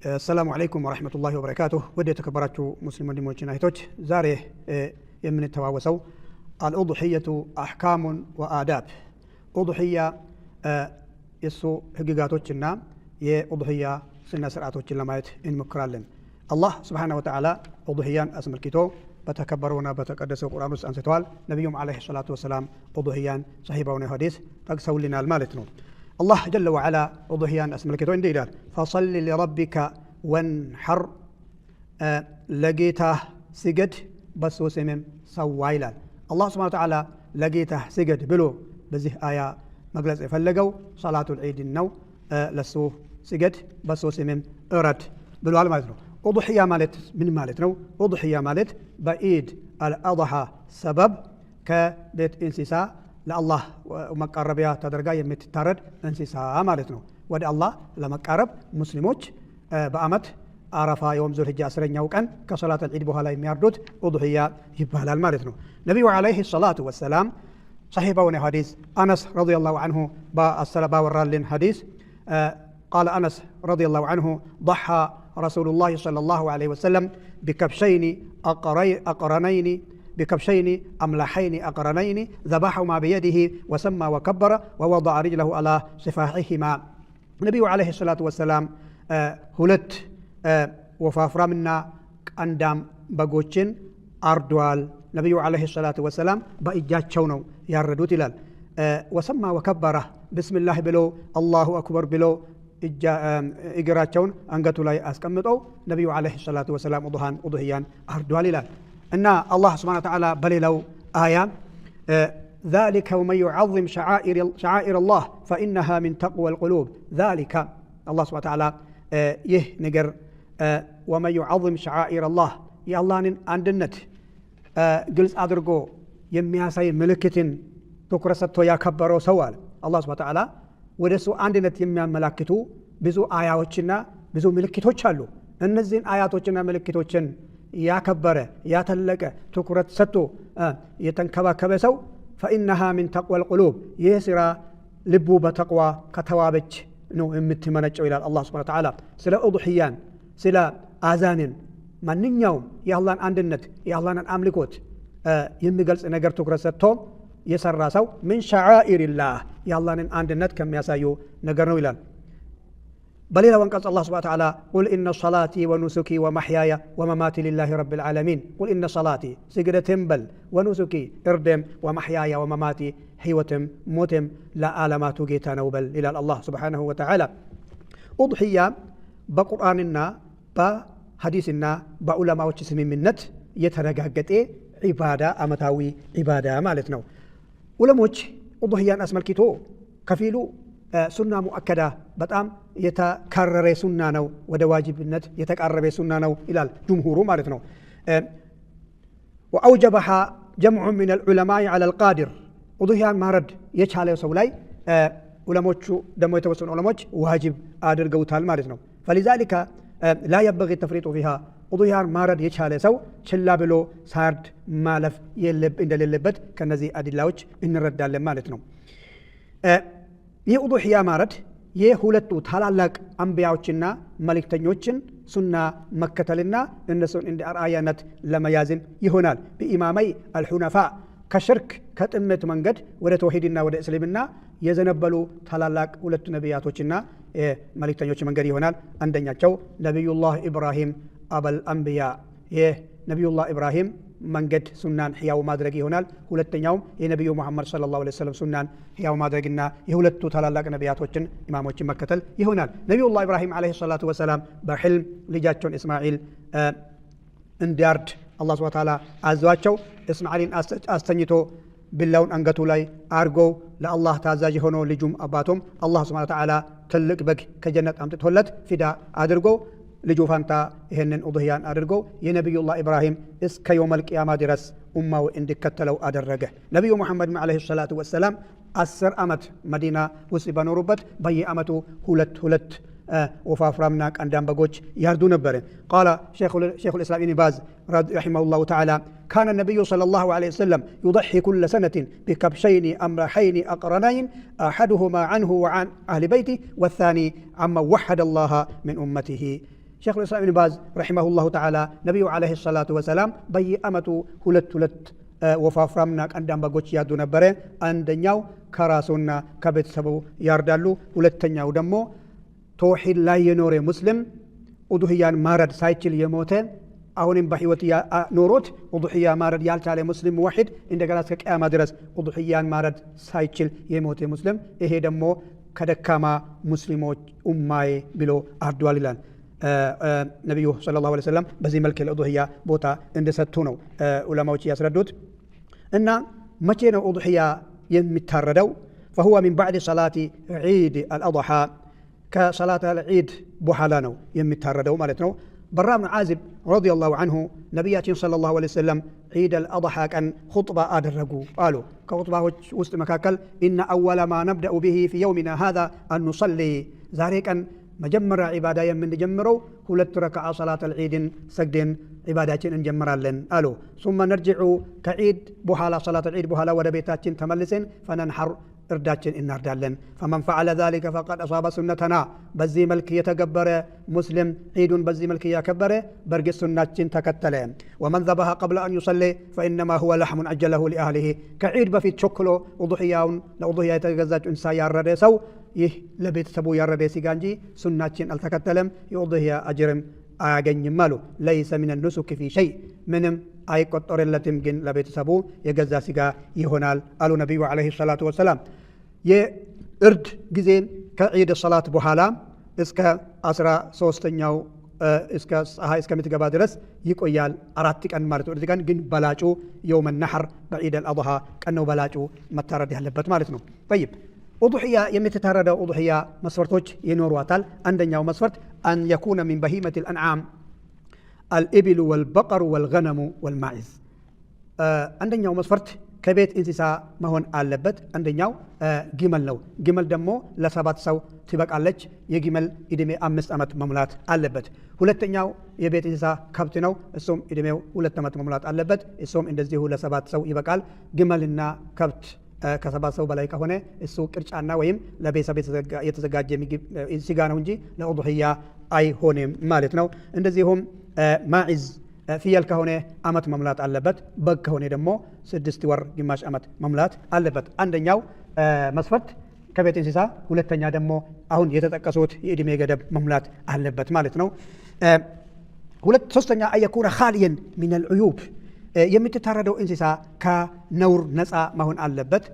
السلام عليكم ورحمة الله وبركاته. ودي تكبرتو مسلم ودموچنا هيتوچ زاري يمن التواوسو الأضحية أحكام وآداب. أضحية يسو هجيجاتوچنا يأضحية سنة سرعتوچ لمايت إن مكرالن الله سبحانه وتعالى أضحيان أسملكيتو بتكبرونا بتقدسوا قرآن أنستوال نبيهم عليه الصلاة والسلام أضحيان صحيبون حديث تقسوا لنا المالتنو الله جل وعلا أضحيان أسملكيتو إندي دار فصل لربك وانحر لقيته سجد بس وسمم سوايلال الله سبحانه وتعالى لقيته سجد بلو بزه آية مجلس فلقوا صلاة العيد النو لسو سجد بس وسمم أرد بلو على مالتنو أضحية مالت من مالتنو أضحية مالت بعيد الأضحى سبب كبيت انسسا لله ومقربيا تدرجا يمتتارد انسسا مالتنو ود الله لمقرب مسلموች በአመት አረፋ يوم ذو الحجة 10ኛው ቀን ከሶላት العيد በኋላ የሚያርዱት أضحية ይባላል ማለት ነው። ነብዩ عليه الصلاة والسلام صحيحون حديث أنس رضي الله عنه بالسلبا ورالين حديث قال أنس رضي الله عنه ضحى رسول الله صلى الله عليه وسلم بكبشين أقرنين بكبشين أملحين أقرنين ذبحهما بيده وسمى وكبر ووضع رجله على صفاحهما. النبي عليه الصلاة والسلام هلت وفافرمنا أندام بقوتشن أردوال النبي عليه الصلاة والسلام بإجاج شونو ياردوت إلال وسمى وكبر بسم الله بلو الله أكبر بلو إجراچون أنقتو لاي أسكمتو نبي عليه الصلاة والسلام أضحيان أردوال إلال إن الله سبحانه وتعالى بللو آية ذلك ومن يعظم شعائر الله فإنها من تقوى القلوب. ذلك الله سبحانه وتعالى يه نجر ومن يعظم شعائر الله يا الله عندنت جلس أدرجو يمياسي ملكتين تكرستو يا كبرو سوال الله سبحانه وتعالى ودسو عندنت يميا ملكتو بزو آياتنا بزو ملكتو تشالو النزين آياتنا ملكتو تشن يا كبره يا تلك تكرت ستو يتنكبا كبسو فإنها من تقوى القلوب يسرى لبو بتقوى كتوابج نو امتمنج إلى الله سبحانه وتعالى سلا أضحيان سلا آذان من يوم يا الله عندنت يا الله أملكوت يمجلس نجر تكرت ستو يسر راسو من شعائر الله يا الله عندنت كم يسايو نجرنو إلى بل إلى وانقص الله سبحانه وتعالى قل إن صلاتي ونسكي ومحياي ومماتي لله رب العالمين. قل إن صلاتي سجد تنبل ونسكي إردم ومحياي ومماتي حيوتم موتم لا آلمات جيتا نوبل إلى الله سبحانه وتعالى. أضحية بقرآننا بحديثنا بعلماء وجسم منت يترجعت عبادة أمتاوي عبادة مالتنا ولموج أضحية أسمى الكتو كفيلو سنة مؤكدة بتأم يتكرر سنة نو ودواجب النت يتكرر سنة نو إلى الجمهور مالتنا وأوجبها جمع من العلماء على القادر. أضحيان مارد يشعل يسولاي علماء دم يتوسون علماء واجب قادر قوتال مالتنا فلذلك لا ينبغي التفريط فيها. أضحيان مارد يشعل يسو شلا بلو سارد مالف يلب إن اللبت كنزي أدلاوج إن رد على مالتنا ይህ ኡዱሂያ ማለት የሁለቱ ታላላቅ አንቢያዎችና መልእክተኞችን ሱና መከተልና እነሱን እንደ አርአያነት ለመያዝን ይሆናል። በኢማማይ አልሁነፋ ከሽርክ ከጥመት መንገድ ወደ ተውሂድና ወደ እስልምና የዘነበሉ ታላላቅ ሁለቱ ነቢያቶችና መልእክተኞች መንገድ ይሆናል። አንደኛቸው ነብዩላህ ኢብራሂም አበል አንቢያ የነብዩላህ ኢብራሂም መንገድ ሱናን ሕያው ማድረግ ይሆናል። ሁለተኛው የነብዩ መሐመድ ሰለላሁ ዐለይሂ ወሰለም ሱናን ሕያው ማድረግና የሁለቱ ታላላቅ ነቢያቶችን ኢማሞችን መከተል ይሆናል። ነብዩላህ ኢብራሂም ዐለይሂ ሰላቱ ወሰላም በሕልም ልጃቸውን እስማኤል እንዲያርድ አላህ ሱብሓነሁ ወተዓላ አዟቸው እስማኤልን አስተኝቶ ቢላውን አንገቱ ላይ አርጎ ለአላህ ታዛዥ ሆኖ ልጁም አባቶም አላህ ሱብሓነሁ ወተዓላ ትልቅ በግ ከጀነት አምጥቶለት ፊዳ አድርጎ ልጁ ፋንታ ይሄንን ኡድህያን አድርጎ የነብዩላህ ኢብራሂም እስከ የውመል ቂያማ ድረስ ኡማው እንዲከተለው አደረገ። ነብዩ መሐመድ አለይሂ ሰላቱ ወሰላም 10 ዓመት መዲና ውስጥ በኖሩበት በየዓመቱ ሁለት ወፋፍራምና ቀንዳም በጎች ያርዱ ነበር። قال شيخ الإسلام ابن باز رحمه الله تعالى كان النبي صلى الله عليه وسلم يضحي كل سنة بكبشين أمرحين أقرنين أحدهما عنه وعن أهل بيته والثاني عما وحد الله من أمته ሼኹል ኢስላም ኢብኑ ባዝ ረሒመሁላሁ ተዓላ ነቢዩ ዓለይሂ ሰላቱ ወሰላም በየዓመቱ ሁለት ወፋፍራምና ቀንዳም በጎች ያርዱ ነበረ። አንደኛው ከራሱና ከቤተሰቡ ያርዳሉ። ሁለተኛው ደግሞ ተውሂድ ላይ የኖረ ሙስሊም ኡዱህያን ማረድ ሳይችል የሞተ አሁንም በህይወት ኖሮት ኡዱህያ ማረድ ያልቻለ ሙስሊም ሙወሂድ እንደገና እስከ ቂያማ ድረስ ኡዱህያን ማረድ ሳይችል የሞተ ሙስሊም ይሄ ደግሞ ከደካማ ሙስሊሞች ኡማዬ ብሎ አርዷል ይላል ነብዩ ሰለላሁ ዐለይሂ ወሰለም። በዚህ መልክ ለኡዱህያ ቦታ እንደሰጡ ነው ዑለማዎች ያስረዱት። እና መቼ ነው ኡዱህያ የሚታረደው? فهو من بعد صلاة عيد الأضحى كصلاة العيد በኋላ ነው የሚታረደው ማለት ነው። በራ ብን ዓዚብ ረዲየላሁ ዐንሁ ነቢያችን ሰለላሁ ዐለይሂ ወሰለም ዒድ አልአድሓ ቀን ኹጥባ አደረጉ አሉ። ከኹጥባዎች ውስጥ መካከል ኢነ አወለ ማ ነብደኡ ቢሂ ፊ የውሚና ሃዛ አን ኑሰሊ፣ ዛሬ ቀን መጀመሪያ ዒባዳ የምንጀምረው ሁለት ረክዓ ሰላት አልዒድን ሰግደን ዒባዳችን እንጀምራለን አሉ። ሱመ ነርጅዑ ከዒድ በኋላ ሰላት አልዒድ በኋላ ወደ ቤታችን ተመልሰን ፈነንሐር እርዳችን እናርዳለን። ፈመን ፈዐለ ዛሊከ ፈቀድ አሳበ ሱነተና፣ በዚህ መልክ የተገበረ ሙስሊም ዒዱን በዚህ መልክ እያከበረ በእርግጥ ሱናችን ተከተለ። ወመን ዘበሀ ቀብለ አን ዩሰሊ ፈኢነማ ሁወ ለሕሙን አጀለሁ ሊአህሊሂ፣ ከዒድ በፊት ቸኩሎ ኡዱሕያውን ለኡዱሕያ የተገዛች እንስሳ ያረደ ሰው ይህ ለቤተሰቡ ያረደ ሲጋ እንጂ ሱናችን አልተከተለም፣ የኡዱሕያ አጅርም አያገኝም አሉ። ለይሰ ሚነ ኑሱክ ፊ ሸይ፣ ምንም አይቆጠርለትም ግን ለቤተሰቡ የገዛ ሲጋ ይሆናል አሉ ነቢዩ ዓለይሂ ሰላቱ ወሰላም። የእርድ ጊዜን ከዒድ ሰላት በኋላ እስከ 13ኛው እስከ ፀሐይ እስከምትገባ ድረስ ይቆያል። 4 ቀን ማለት ነው። እርድ ቀን ግን በላጩ የውመ ነሕር በዒድ አልአድሓ ቀን ነው በላጩ መታረድ ያለበት ማለት ነው። ጠይብ ኡዱሕያ የምትታረደው ኡዱሕያ መስፈርቶች ይኖሯታል። አንደኛው መስፈርት አን የኩነ ሚን በሂመት ልአንዓም አልኢብሉ ወልበቀሩ ወልገነሙ ወልማዒዝ። አንደኛው መስፈርት ከቤት እንስሳ መሆን አለበት። አንደኛው ግመል ነው። ግመል ደግሞ ለ7 ሰው ትበቃለች። የግመል ዕድሜ 5 ዓመት መሙላት አለበት። ሁለተኛው የቤት እንስሳ ከብት ነው። እሱም ዕድሜው 2 ዓመት መሙላት አለበት። እሱም እንደዚሁ ለ7 ሰው ይበቃል። ግመልና ከብት ከ7 ሰው በላይ ከሆነ እሱ ቅርጫና ወይም ለቤተሰብ የተዘጋጀ ስጋ ነው እንጂ ለኡዱሕያ አይሆንም ማለት ነው። እንደዚሁም ማዒዝ ፍየል ከሆነ ዓመት መሙላት አለበት። በግ ከሆነ ደግሞ 6 ወር ግማሽ ዓመት መሙላት አለበት። አንደኛው መስፈርት ከቤት እንስሳ፣ ሁለተኛ ደግሞ አሁን የተጠቀሱት የዕድሜ ገደብ መሙላት አለበት ማለት ነው። ሶስተኛ አየኩነ ኻሊየን ሚነል ዑዩብ፣ የምትታረደው እንስሳ ከነውር ነፃ መሆን አለበት።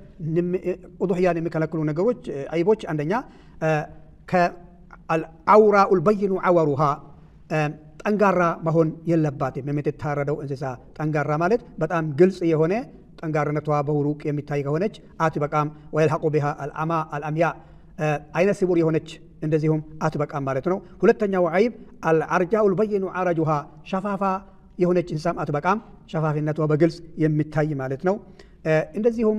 ኡዱሕያን የሚከለክሉ ነገሮች አይቦች፣ አንደኛ ከአውራኡል በይኑ ዐወሩሃ፣ ጠንጋራ መሆን የለባትም። የምትታረደው እንስሳ ጠንጋራ ማለት በጣም ግልጽ የሆነ ጠንጋርነቷ በሩቅ የሚታይ ከሆነች አትበቃም። ወየልሐቁ ቢሃ አልአማ አልአምያ፣ አይነ ስውር የሆነች እንደዚሁም አትበቃም ማለት ነው። ሁለተኛው አይብ አልዐርጃኡል በይኑ ዐረጁሃ፣ ሸፋፋ የሆነች እንስሳም አትበቃም፣ ሸፋፊነቷ በግልጽ የሚታይ ማለት ነው። እንደዚሁም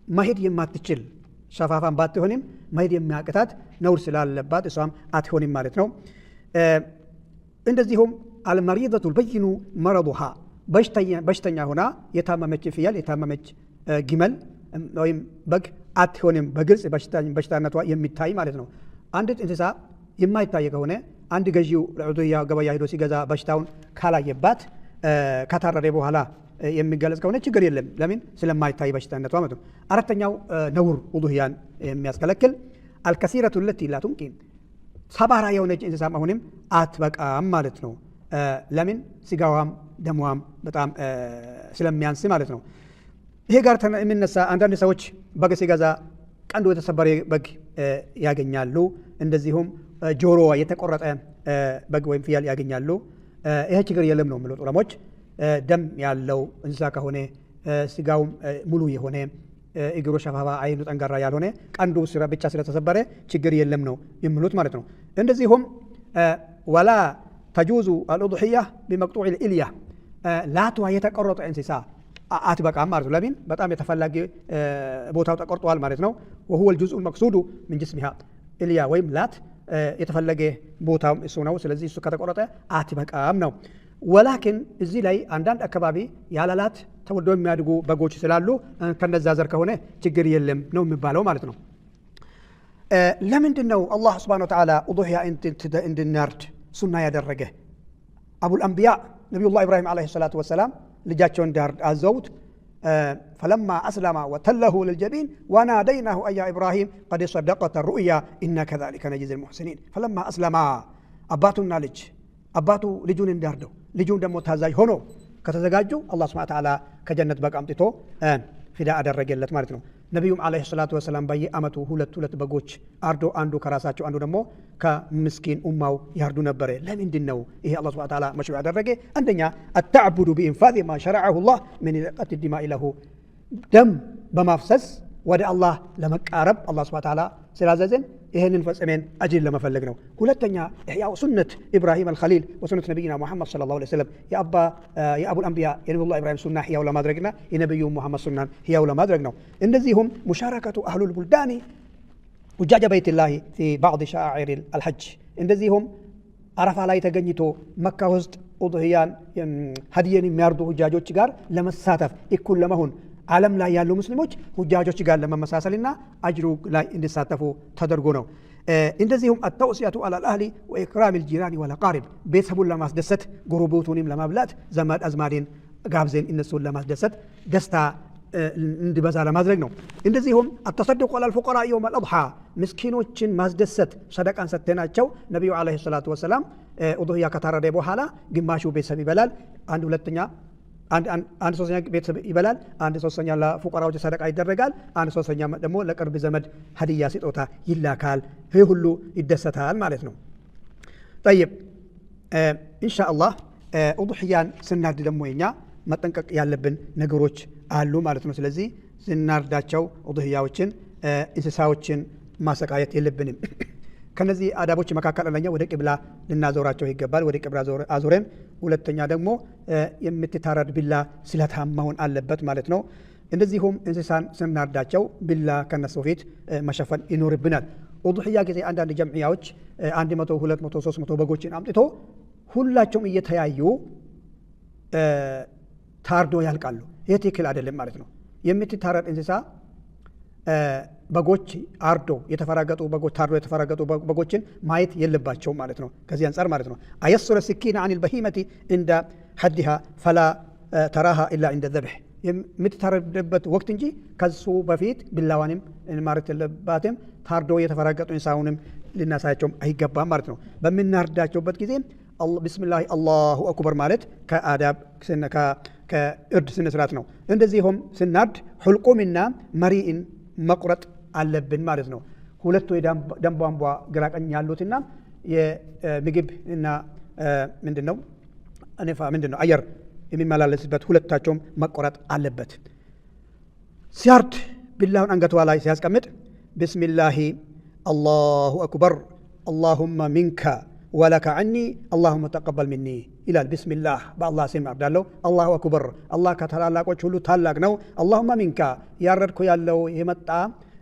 መሄድ የማትችል ሸፋፋም ባትሆንም መሄድ የሚያቅታት ነውር ስላለባት እሷም አትሆንም ማለት ነው። እንደዚሁም አልመሪደቱል በይኑ መረዱሃ፣ በሽተኛ ሆና የታመመች ፍየል የታመመች ግመል ወይም በግ አትሆንም፣ በግልጽ በሽታነቷ የሚታይ ማለት ነው። አንዲት እንስሳ የማይታይ ከሆነ አንድ ገዢው ለዑዱሕያ ገበያ ሄዶ ሲገዛ በሽታውን ካላየባት ከታረደ በኋላ የሚገለጽ ከሆነ ችግር የለም። ለምን? ስለማይታይ በሽታነቷ ማለት ነው። አራተኛው ነውር ኡዱሕያን የሚያስከለክል አልከሲረቱ ለቲ ላ ቱንቂን፣ ሰባራ የሆነች እንስሳ መሆንም አትበቃም ማለት ነው። ለምን? ስጋዋም ደሟም በጣም ስለሚያንስ ማለት ነው። ይሄ ጋር የሚነሳ አንዳንድ ሰዎች በግ ሲገዛ ቀንዱ የተሰበረ በግ ያገኛሉ። እንደዚሁም ጆሮዋ የተቆረጠ በግ ወይም ፍየል ያገኛሉ። ይሄ ችግር የለም ነው የሚሉት ዑለሞች። ደም ያለው እንስሳ ከሆነ ስጋውም ሙሉ የሆነ እግሩ ሸፋፋ አይኑ ጠንጋራ ያልሆነ ቀንዱ ብቻ ስለተሰበረ ችግር የለም ነው የሚሉት ማለት ነው። እንደዚሁም ወላ ተጁዙ አልኡድሕያ ቢመቅጡዕ ልኢልያ፣ ላቷ የተቆረጠ እንስሳ አትበቃም ማለት ነው። ለምን? በጣም የተፈላጊ ቦታው ተቆርጧል ማለት ነው። ወሁወ ልጁዝኡ ልመቅሱዱ ምን ጅስሚሃ፣ ኢልያ ወይም ላት የተፈለገ ቦታው እሱ ነው። ስለዚህ እሱ ከተቆረጠ አትበቃም ነው። ወላኪን እዚህ ላይ አንዳንድ አካባቢ ያለላት ተወልደው የሚያድጉ በጎች ስላሉ ከነዛ ዘር ከሆነ ችግር የለም ነው የሚባለው ማለት ነው። ለምንድን ነው አላህ ሱብሓነሁ ወተዓላ ኡዱሕያ እንድናርድ ሱና ያደረገ አቡል አንቢያ ነቢዩላህ ኢብራሂም ዓለይሂ ሰላቱ ወሰላም ልጃቸውን አዘውት ፈለማ አስለማ ወተለሁ ልልጀቢን ወናደይናሁ አያ ኢብራሂም ቀድ ሰደቀተ ሩእያ ኢና ከዛሊከ ነጅዚል ሙሕሲኒን ፈለማ አስለማ አባቱና ልጅ አባቱ ልጁን እንዳርደው ልጁን ደግሞ ታዛዥ ሆኖ ከተዘጋጁ አላህ ሱብሓነሁ ወተዓላ ከጀነት በግ አምጥቶ ፊዳ አደረገለት ማለት ነው። ነቢዩም ዓለይሂ ሰላቱ ወሰላም በየዓመቱ ሁለት በጎች አርዶ አንዱ ከራሳቸው አንዱ ደግሞ ከምስኪን ኡማው ያርዱ ነበረ። ለምንድን ነው ይሄ አላህ ሱብሓነሁ ወተዓላ መሽሩዕ ያደረገ? አንደኛ አተዕቡዱ ቢኢንፋዝ ማ ሸረዐሁ ላህ ሚን ኢልቀት ዲማኢ ለሁ ደም በማፍሰስ ወደ አላህ ለመቃረብ አላህ ሱብሓነሁ ወተዓላ ስላዘዘን ይህንን ፈጽሜን አጅር ለመፈለግ ነው። ሁለተኛ ኢሕያኡ ሱነት ኢብራሂም አልኸሊል ወሱነት ነቢይና ሙሐመድ ሰለላሁ ዐለይሂ ወሰለም የአቡል አንቢያ የነቢዩላህ ኢብራሂም ሱና ሕያው ለማድረግና የነቢዩ ሙሐመድ ሱናን ሕያው ለማድረግ ነው። እንደዚሁም ሙሻረከቱ አህሉል ቡልዳኒ ሁጃጀ በይቲላሂ ፊ ባዕድ ሸዓኢር አልሐጅ እንደዚሁም አረፋ ላይ ተገኝቶ መካ ውስጥ ኡድህያን ሀዲየን የሚያርዱ ሁጃጆች ጋር ለመሳተፍ እኩል ለመሆን ዓለም ላይ ያሉ ሙስሊሞች ሁጃጆች ጋር ለመመሳሰልና አጅሩ ላይ እንዲሳተፉ ተደርጎ ነው። እንደዚሁም አተውሲያቱ አላል አህሊ ወኢክራሚል ጂራኒ ወልአቃሪብ ቤተሰቡን ለማስደሰት ጎረቤቱንም ለማብላት ዘመድ አዝማዴን ጋብዘን እነሱን ለማስደሰት ደስታ እንዲበዛ ለማድረግ ነው። እንደዚሁም አተሰድቁ አላል ፉቀራ የውመል አድሓ ምስኪኖችን ማስደሰት ሰደቃን ሰጥተናቸው ነቢዩ ዓለይሂ ሰላቱ ወሰላም ኡድህያ ከታረደ በኋላ ግማሹ ቤተሰብ ይበላል፣ አንድ ሶስተኛ ቤተሰብ ይበላል፣ አንድ ሶስተኛ ለፉቀራዎች ሰደቃ ይደረጋል፣ አንድ ሶስተኛ ደግሞ ለቅርብ ዘመድ ሀዲያ ስጦታ ይላካል። ይህ ሁሉ ይደሰታል ማለት ነው። ጠይብ ኢንሻአላህ ኡድህያን ስናርድ ደግሞ የኛ መጠንቀቅ ያለብን ነገሮች አሉ ማለት ነው። ስለዚህ ስናርዳቸው ኡድህያዎችን እንስሳዎችን ማሰቃየት የለብንም። ከነዚህ አዳቦች መካከል አንደኛው ወደ ቂብላ ልናዞራቸው ይገባል። ወደ ቂብላ አዞረን፣ ሁለተኛ ደግሞ የምትታረድ ቢላ ስለታም መሆን አለበት ማለት ነው። እንደዚሁም እንስሳን ስናርዳቸው ቢላ ከነሱ ፊት መሸፈን ይኖርብናል። ኡድህያ ጊዜ አንዳንድ ጀምዕያዎች 100፣ 200፣ 300 በጎችን አምጥቶ ሁላቸውም እየተያዩ ታርዶ ያልቃሉ። ይህ ትክክል አይደለም ማለት ነው። የምትታረድ እንስሳ በጎች አርዶ የተፈራገጡ በጎች ታርዶ የተፈራገጡ በጎችን ማየት የለባቸው ማለት ነው። ከዚህ አንጻር ማለት ነው አየሱረ ስኪና አን ልበሂመቲ እንደ ሐዲሃ ፈላ ተራሃ ኢላ እንደ ዘብሕ የምትታረድበት ወቅት እንጂ ከሱ በፊት ቢላዋንም ማረት የለባትም። ታርዶ የተፈራገጡ እንስሳውንም ልናሳያቸውም አይገባም ማለት ነው። በምናርዳቸውበት ጊዜ ቢስሚላህ አላሁ አክበር ማለት ከአዳብ ከእርድ ስነ ስርዓት ነው። እንደዚሁም ስናርድ ሁልቁምና መሪኢን መቁረጥ አለብን ማለት ነው። ሁለቱ የደም ቧንቧ ግራቀኝ ያሉትና የምግብ እና ምንድነው አየር የሚመላለስበት ሁለታቸውም መቆረጥ አለበት። ሲያርድ ቢላውን አንገቷ ላይ ሲያስቀምጥ ቢስሚላሂ አላሁ አክበር አላሁመ ሚንከ ወለከ ዐኒ አላሁመ ተቀበል ሚኒ ይላል። ቢስሚላህ በአላህ ስም አርዳለሁ። አላሁ አክበር አላህ ከታላላቆች ሁሉ ታላቅ ነው። አላሁመ ሚንካ ያረድኩ ያለው የመጣ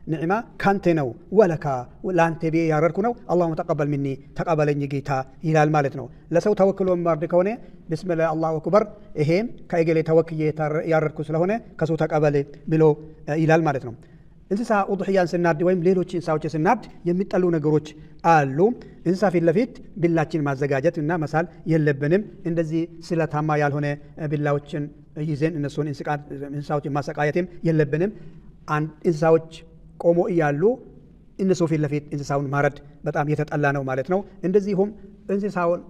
ንዕማ ካንተ ነው። ወለካ ለአንተ ቤ ያረድኩ ነው። አላሁመ ተቀበል ሚኒ ተቀበለኝ ጌታ ይላል ማለት ነው። ለሰው ተወክሎ ማርድ ከሆነ ቢስሚላህ አላሁ አክበር ይሄም ከእገሌ ተወክዬ ያረድኩ ስለሆነ ከሱ ተቀበል ብሎ ይላል ማለት ነው። እንስሳ ኡድህያን ስናርድ ወይም ሌሎች እንስሳዎች ስናርድ የሚጠሉ ነገሮች አሉ። እንስሳ ፊት ለፊት ቢላችን ማዘጋጀት እና መሳል የለብንም። እንደዚህ ስለታማ ያልሆነ ቢላዎችን ይዘን እነሱን እንስሳዎችን ማሰቃየትም የለብንም። እንስሳዎች ቆሞ እያሉ እነሱ ፊት ለፊት እንስሳውን ማረድ በጣም የተጠላ ነው ማለት ነው። እንደዚሁም እንስሳውን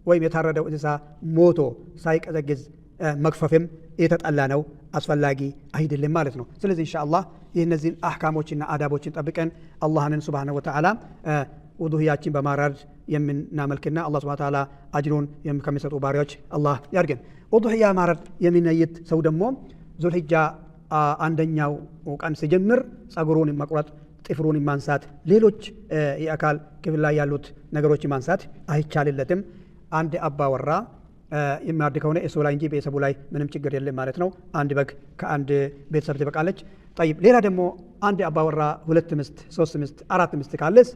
ወይም የታረደው እንስሳ ሞቶ ሳይቀዘግዝ መክፈፍም የተጠላ ነው፣ አስፈላጊ አይደለም ማለት ነው። ስለዚህ ኢንሻአላህ የእነዚህን አህካሞችና አዳቦችን ጠብቀን አላህንን ሱብሓነሁ ወተዓላ ኡድህያችን በማረድ የምናመልክና አላህ ሱብሓነሁ ወተዓላ አጅሩን ከሚሰጡ ባሪያዎች አላህ ያድርገን። ኡድህያ ማረድ የሚነይት ሰው ደግሞ ዙልሂጃ አንደኛው ቀን ሲጀምር ጸጉሩን መቁረጥ፣ ጥፍሩን ማንሳት፣ ሌሎች የአካል ክፍል ላይ ያሉት ነገሮች ማንሳት አይቻልለትም። አንድ አባወራ የሚያርድ ከሆነ እሱ ላይ እንጂ ቤተሰቡ ላይ ምንም ችግር የለም ማለት ነው። አንድ በግ ከአንድ ቤተሰብ ትበቃለች። ጠይብ ሌላ ደግሞ አንድ አባወራ 2 ሚስት 3 ሚስት 4 ሚስት ካለስ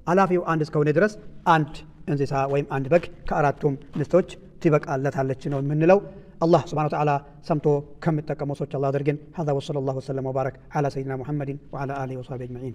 ኃላፊው አንድ እስከሆነ ድረስ አንድ እንስሳ ወይም አንድ በግ ከአራቱም ሚስቶች ትበቃለታለች ነው የምንለው። አላህ ሱብሓነሁ ወተዓላ ሰምቶ ከሚጠቀሙ ሰዎች አላህ አድርገን። هذا وصلى الله وسلم وبارك على سيدنا محمد وعلى آله وصحبه أجمعين